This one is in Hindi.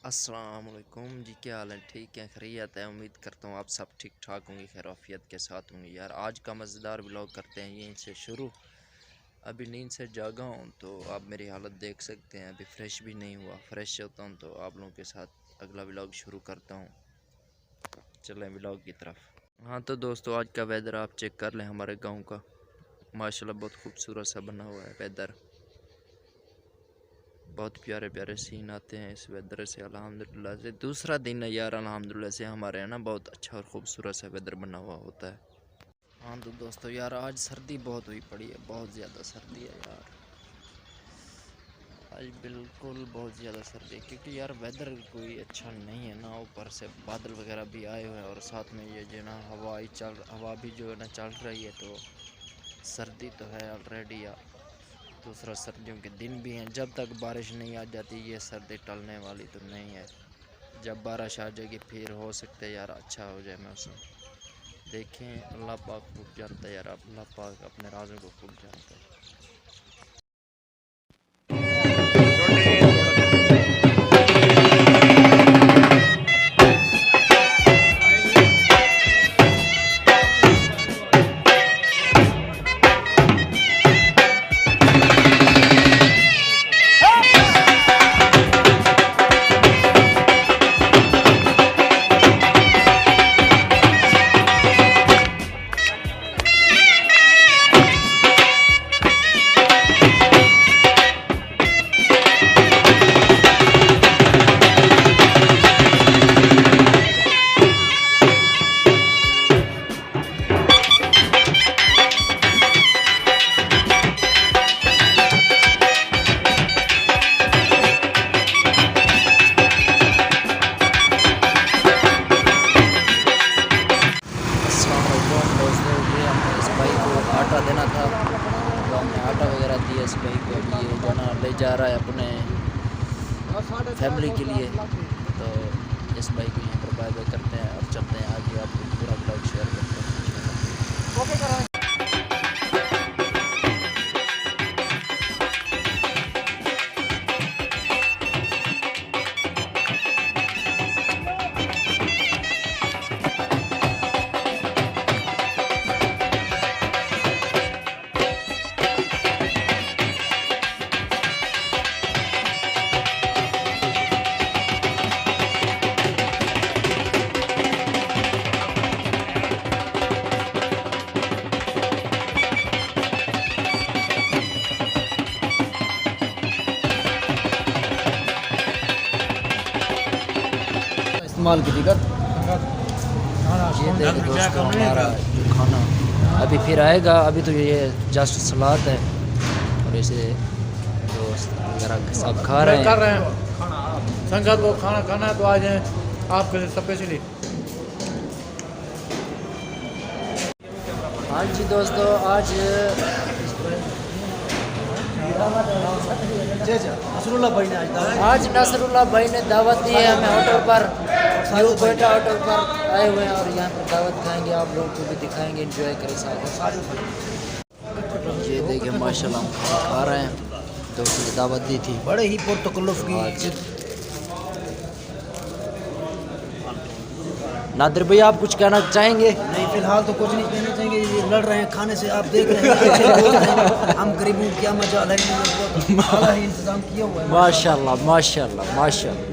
अस्सलामुअलैकुम जी, क्या हाल है? ठीक है, खैरियत है। उम्मीद करता हूँ आप सब ठीक ठाक होंगे, खैरियत के साथ होंगे। यार आज का मज़ेदार व्लॉग करते हैं यहीं से शुरू। अभी नींद से जागा हूँ तो आप मेरी हालत देख सकते हैं। अभी फ्रेश भी नहीं हुआ, फ्रेश होता हूँ तो आप लोगों के साथ अगला व्लॉग शुरू करता हूँ। चलें व्लॉग की तरफ। हाँ तो दोस्तों, आज का वेदर आप चेक कर लें हमारे गाँव का। माशाल्लाह बहुत खूबसूरत सा बना हुआ है वेदर। बहुत प्यारे प्यारे सीन आते हैं इस वेदर से। अल्हम्दुलिल्लाह से दूसरा दिन है यार, अल्हम्दुलिल्लाह से हमारे यहाँ ना बहुत अच्छा और ख़ूबसूरत सा वेदर बना हुआ होता है। हाँ तो दोस्तों यार, आज सर्दी बहुत हुई पड़ी है, बहुत ज़्यादा सर्दी है यार। आज बिल्कुल बहुत ज़्यादा सर्दी है क्योंकि यार वेदर कोई अच्छा नहीं है ना। ऊपर से बादल वगैरह भी आए हुए हैं और साथ में ये जो ना हवा भी जो है ना चल रही है, तो सर्दी तो है ऑलरेडी यार। दूसरा सर्दियों के दिन भी हैं। जब तक बारिश नहीं आ जाती ये सर्दी टलने वाली तो नहीं है। जब बारिश आ जाएगी फिर हो सकता है यार अच्छा हो जाए मौसम। देखें, अल्लाह पाक खूब जानता है यार, अल्लाह पाक अपने राज़ों को खूब जानता है। आटा देना था तो हमने आटा वगैरह दिया इस भाई को। अभी ये जो ना ले जा रहा है अपने फैमिली के लिए, तो इस भाई को यहाँ पर बाय बाय करते हैं और चलते हैं आगे। आपको पूरा ब्लॉग शेयर करते हैं। इस्तेमाल की दिक्कत ये देखो दोस्तों, हमारा खाना अभी फिर आएगा। अभी तो ये जस्ट सलाद है और इसे दोस्त वगैरह सब खा रहे हैं। संगत को खाना खाना है तो आ जाए आपके लिए स्पेशली। हाँ जी दोस्तों, आज नसरुल्लाह भाई ने दावत दी है हमें होटल पर, कोयटा होटल पर आए हुए हैं और यहाँ पर दावत खाएंगे। आप लोगों को भी दिखाएंगे, एंजॉय करें साथ। ये देखिए माशाल्लाह हम खा रहे हैं। दोस्तों की दावत दी थी, बड़े ही पुरतकल्लुफ़ की। नादिर भाई आप कुछ कहना चाहेंगे? नहीं, फिलहाल तो कुछ नहीं कहना चाहेंगे। ये लड़ रहे हैं खाने से, आप देख रहे हैं। हम गरीबों क्या मजा है, इंतजाम किया हुआ है। माशाल्लाह माशाल्लाह माशाल्लाह।